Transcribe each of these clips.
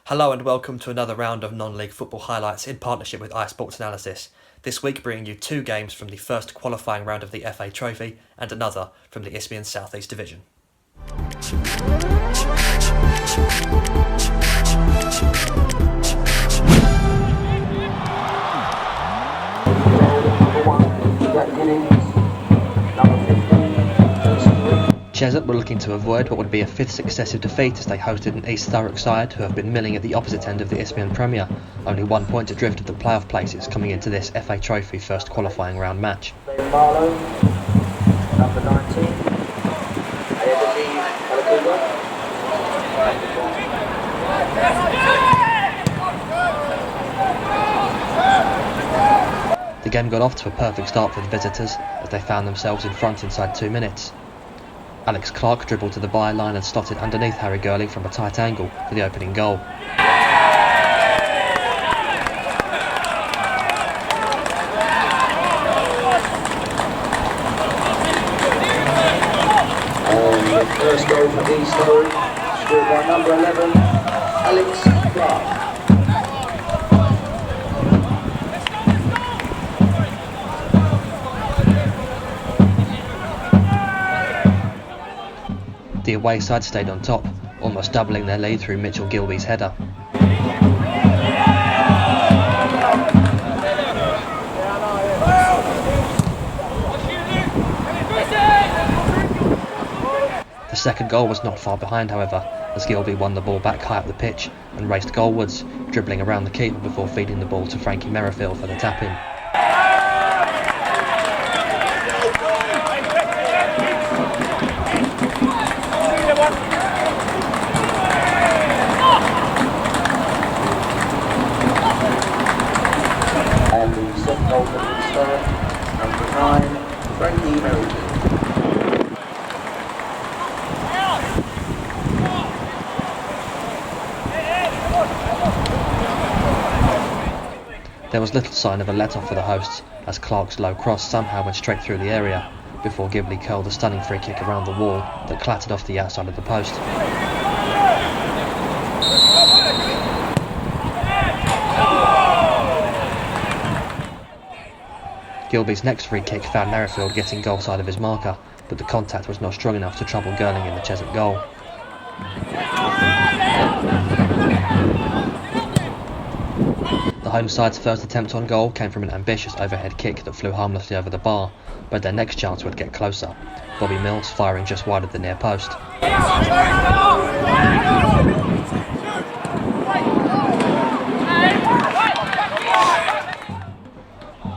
Hello and welcome to another round of non-league football highlights in partnership with iSports Analysis. This week bringing you two games from the first qualifying round of the FA Trophy and another from the Isthmian South East Division. Cheshunt were looking to avoid what would be a fifth successive defeat as they hosted an East Thurrock side who have been milling at the opposite end of the Isthmian Premier, only 1 point adrift of the playoff places coming into this FA Trophy first qualifying round match. Marlow, number 19, The game got off to a perfect start for the visitors as they found themselves in front inside 2 minutes. Alex Clark dribbled to the byline and slotted underneath Harry Girling from a tight angle for the opening goal. The first goal for East Thurrock, scored by number 11, Alex Clark. The away side stayed on top, almost doubling their lead through Mitchell Gilby's header. The second goal was not far behind, however, as Gilby won the ball back high up the pitch and raced goalwards, dribbling around the keeper before feeding the ball to Frankie Merrifield for the tap-in. And the second goal for East Thurrock, number 9, Frankie Merrifield. There was little sign of a let-off for the hosts, as Clark's low cross somehow went straight through the area, before Ghibli curled a stunning free kick around the wall that clattered off the outside of the post. Gilby's next free kick found Merrifield getting goal side of his marker, but the contact was not strong enough to trouble Girling in the Cheshunt goal. The home side's first attempt on goal came from an ambitious overhead kick that flew harmlessly over the bar, but their next chance would get closer, Bobby Mills firing just wide of the near post.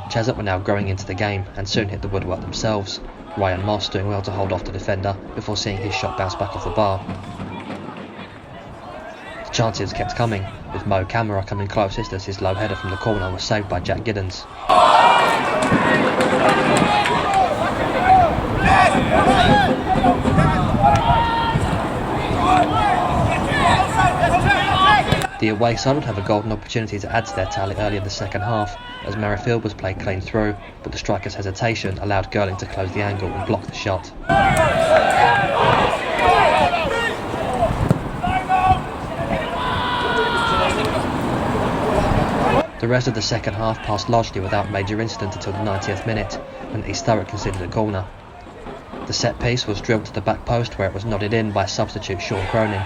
Cheshunt were now growing into the game and soon hit the woodwork themselves, Ryan Moss doing well to hold off the defender before seeing his shot bounce back off the bar. The chances kept coming, with Mo Camera coming closest as his low header from the corner was saved by Jack Giddens. The away side would have a golden opportunity to add to their tally early in the second half, as Merrifield was played clean through, but the striker's hesitation allowed Girling to close the angle and block the shot. The rest of the second half passed largely without major incident until the 90th minute, when East Thurrock conceded a corner. The set piece was drilled to the back post where it was nodded in by substitute Sean Cronin.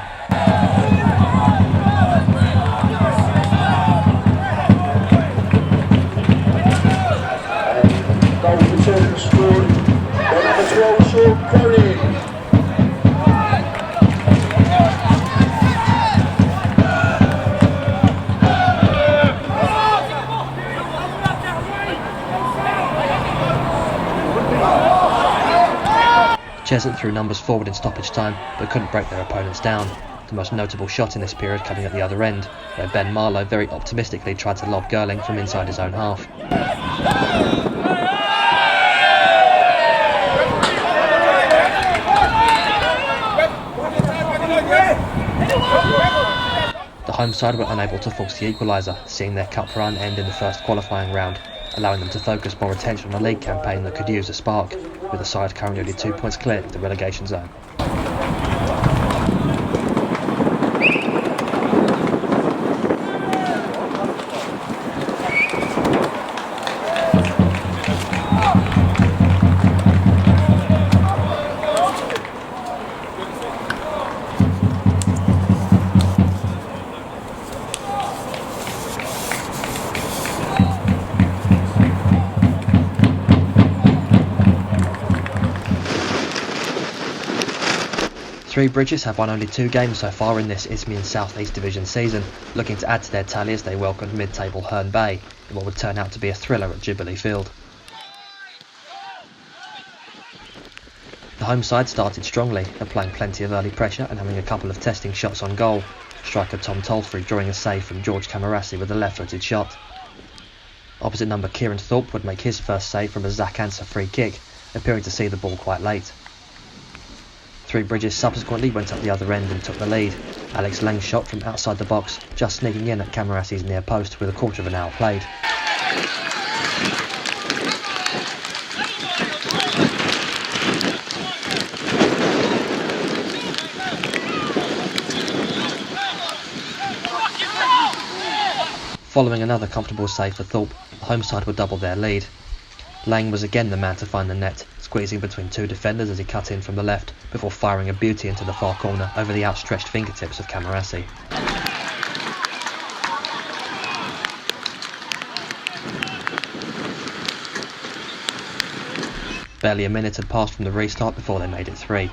Goal return scored by number 12, Sean Cronin. Cheshunt threw numbers forward in stoppage time, but couldn't break their opponents down, the most notable shot in this period coming at the other end, where Ben Marlow very optimistically tried to lob Girling from inside his own half. The home side were unable to force the equaliser, seeing their cup run end in the first qualifying round, allowing them to focus more attention on a league campaign that could use a spark, with the side currently only 2 points clear of the relegation zone. Three Bridges have won only 2 games so far in this Isthmian South East Division season, looking to add to their tally as they welcomed mid-table Herne Bay in what would turn out to be a thriller at Jubilee Field. The home side started strongly, applying plenty of early pressure and having a couple of testing shots on goal, striker Tom Tolfrey drawing a save from George Camarassi with a left-footed shot. Opposite number Kieran Thorpe would make his first save from a Zach Anser free kick, appearing to see the ball quite late. Three Bridges subsequently went up the other end and took the lead. Alex Lang's shot from outside the box, just sneaking in at Camarassi's near post with a quarter of an hour played. Following another comfortable save for Thorpe, the home side would double their lead. Lang was again the man to find the net, squeezing between 2 defenders as he cut in from the left before firing a beauty into the far corner over the outstretched fingertips of Camarassi. Barely a minute had passed from the restart before they made it 3.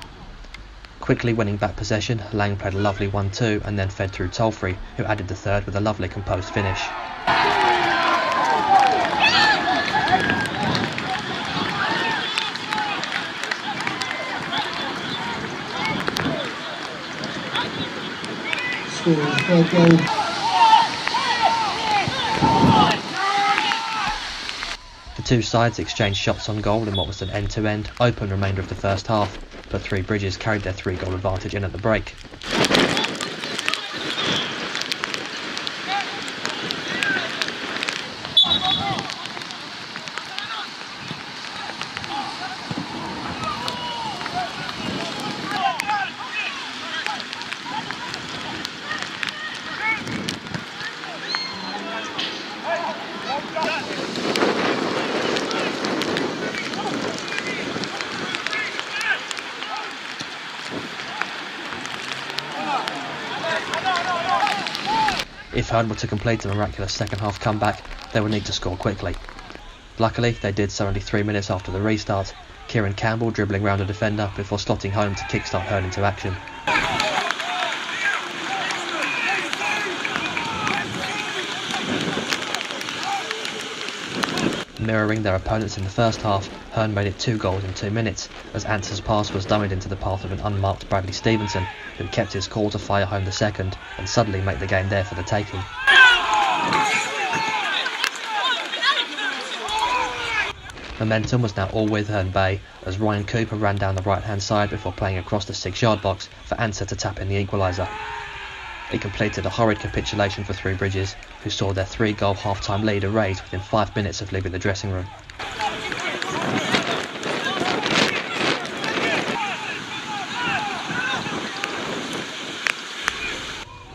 Quickly winning back possession, Lang played a lovely 1-2 and then fed through Tolfrey, who added the third with a lovely composed finish. Third goal. The two sides exchanged shots on goal in what was an end-to-end, open remainder of the first half, but Three Bridges carried their 3-goal advantage in at the break. If Herne were to complete a miraculous second half comeback, they would need to score quickly. Luckily, they did so only 3 minutes after the restart, Kieran Campbell dribbling round a defender before slotting home to kickstart Herne into action. Mirroring their opponents in the first half, Herne made it 2 goals in 2 minutes, as Anser's pass was dummied into the path of an unmarked Bradley Stevenson, who kept his call to fire home the second, and suddenly make the game there for the taking. Momentum was now all with Herne Bay, as Ryan Cooper ran down the right-hand side before playing across the 6-yard box for Anser to tap in the equaliser. It completed a horrid capitulation for Three Bridges, who saw their 3-goal half-time lead erased within 5 minutes of leaving the dressing room.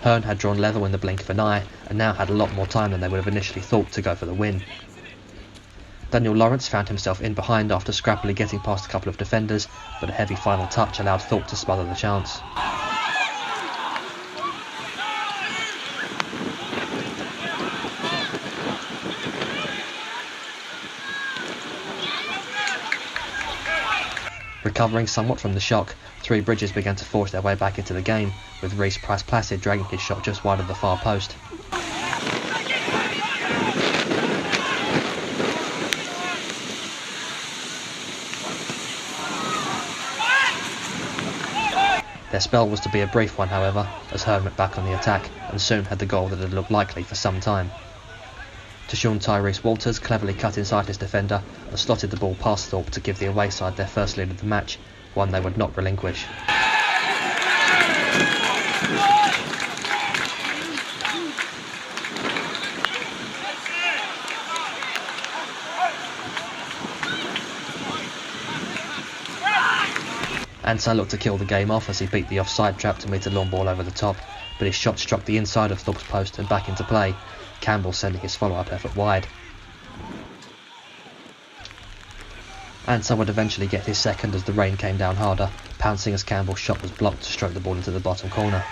Herne had drawn level in the blink of an eye, and now had a lot more time than they would have initially thought to go for the win. Daniel Lawrence found himself in behind after scrappily getting past a couple of defenders, but a heavy final touch allowed Thorpe to smother the chance. Recovering somewhat from the shock, Three Bridges began to force their way back into the game, with Reece Price-Placid dragging his shot just wide of the far post. Their spell was to be a brief one, however, as Herne went back on the attack, and soon had the goal that had looked likely for some time. Tashawn Tyrese Walters cleverly cut inside his defender and slotted the ball past Thorpe to give the away side their first lead of the match, one they would not relinquish. Anser looked to kill the game off as he beat the offside trap to meet a long ball over the top, but his shot struck the inside of Thorpe's post and back into play, Campbell sending his follow-up effort wide. Anser would eventually get his second as the rain came down harder, pouncing as Campbell's shot was blocked to stroke the ball into the bottom corner.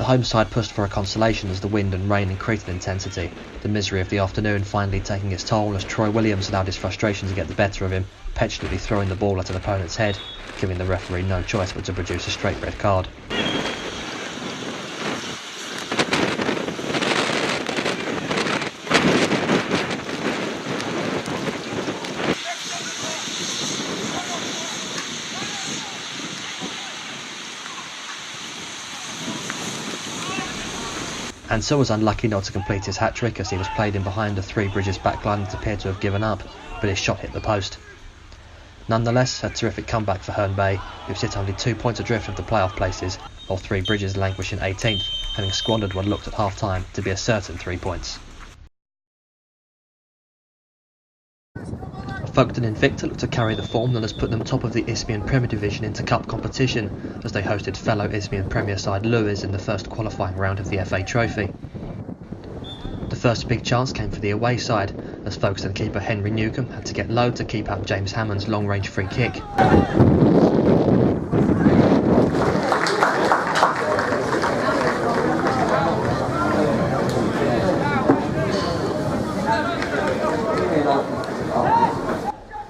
home side pushed for a consolation as the wind and rain increased in intensity, the misery of the afternoon finally taking its toll as Troy Williams allowed his frustration to get the better of him, petulantly throwing the ball at an opponent's head, giving the referee no choice but to produce a straight red card. Ansell was unlucky not to complete his hat-trick as he was played in behind the Three Bridges backline that appeared to have given up, but his shot hit the post. Nonetheless, a terrific comeback for Herne Bay, who sit only 2 points adrift of the playoff places, while Three Bridges languish in 18th, having squandered what looked at half-time to be a certain 3 points. Folkestone Invicta looked to carry the form that has put them top of the Isthmian Premier Division into cup competition as they hosted fellow Isthmian Premier side Lewes in the first qualifying round of the FA Trophy. The first big chance came for the away side as Folkestone keeper Henry Newcombe had to get low to keep out James Hammond's long-range free kick.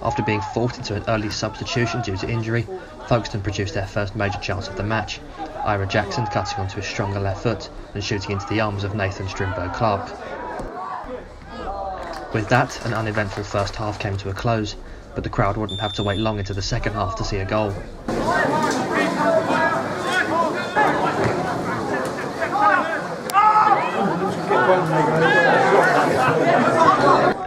After being forced into an early substitution due to injury, Folkestone produced their first major chance of the match, Ira Jackson cutting onto his stronger left foot and shooting into the arms of Nathan Strindberg-Clark. With that, an uneventful first half came to a close, but the crowd wouldn't have to wait long into the second half to see a goal.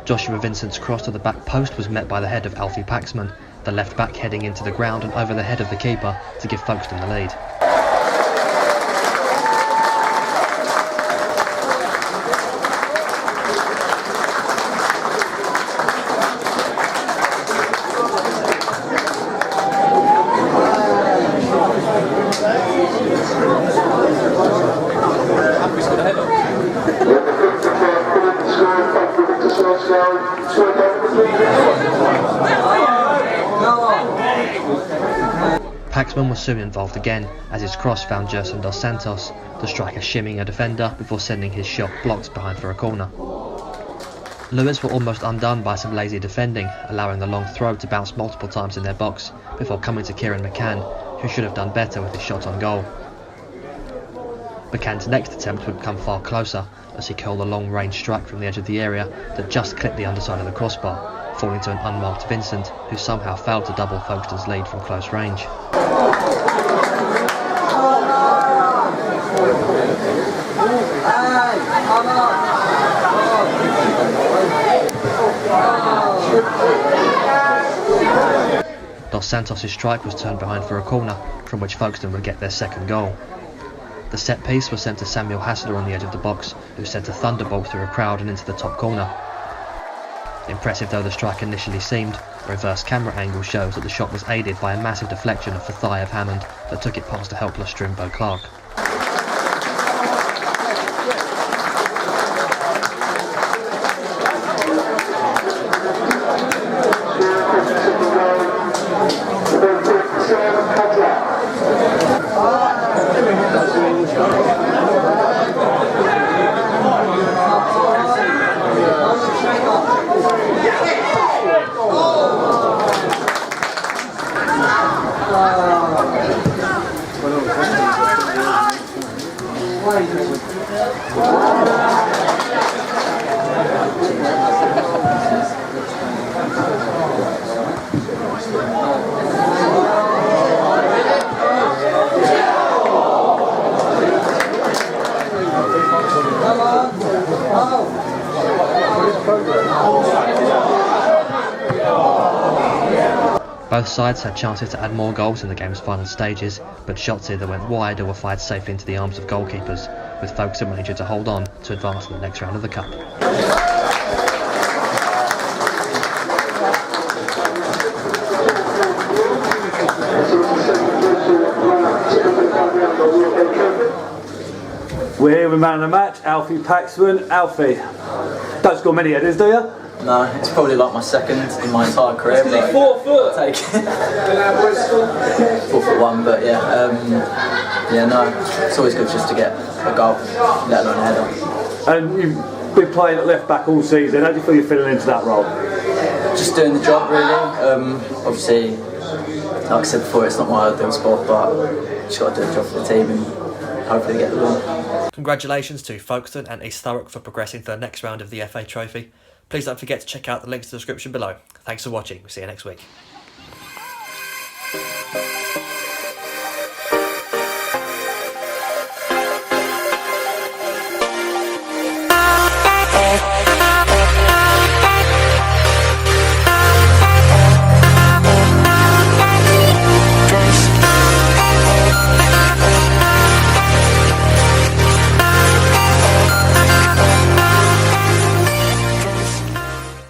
Joshua Vincent's cross to the back post was met by the head of Alfie Paxman, the left back heading into the ground and over the head of the keeper to give Folkestone the lead. Paxman was soon involved again, as his cross found Gerson dos Santos, the striker shimmying a defender before sending his shot blocked behind for a corner. Lewes were almost undone by some lazy defending, allowing the long throw to bounce multiple times in their box, before coming to Kieran McCann, who should have done better with his shot on goal. McCann's next attempt would come far closer, as he curled a long-range strike from the edge of the area that just clipped the underside of the crossbar, falling to an unmarked Vincent, who somehow failed to double Folkestone's lead from close range. Dos Santos' strike was turned behind for a corner, from which Folkestone would get their second goal. The set piece was sent to Samuel Hassler on the edge of the box, who sent a thunderbolt through a crowd and into the top corner. Impressive though the strike initially seemed, a reverse camera angle shows that the shot was aided by a massive deflection off the thigh of Hammond that took it past a helpless Strindberg-Clark. Both sides had chances to add more goals in the game's final stages, but shots either went wide or were fired safely into the arms of goalkeepers, with Folkestone managing to hold on to advance to the next round of the Cup. We're here with man of the match, Alfie Paxman. Alfie, don't score many headers, do you? No, it's probably like my second in my entire career. But 4 foot. Take 4'1", but yeah, no, it's always good just to get a goal, let alone a header. And you've been playing at left back all season. How do you feel you're fitting into that role? Just doing the job really. Obviously, like I said before, it's not my ideal sport, but just got to do the job for the team and hopefully get the win. Congratulations to Folkestone and East Thurrock for progressing to the next round of the FA Trophy. Please don't forget to check out the links in the description below. Thanks for watching. We'll see you next week.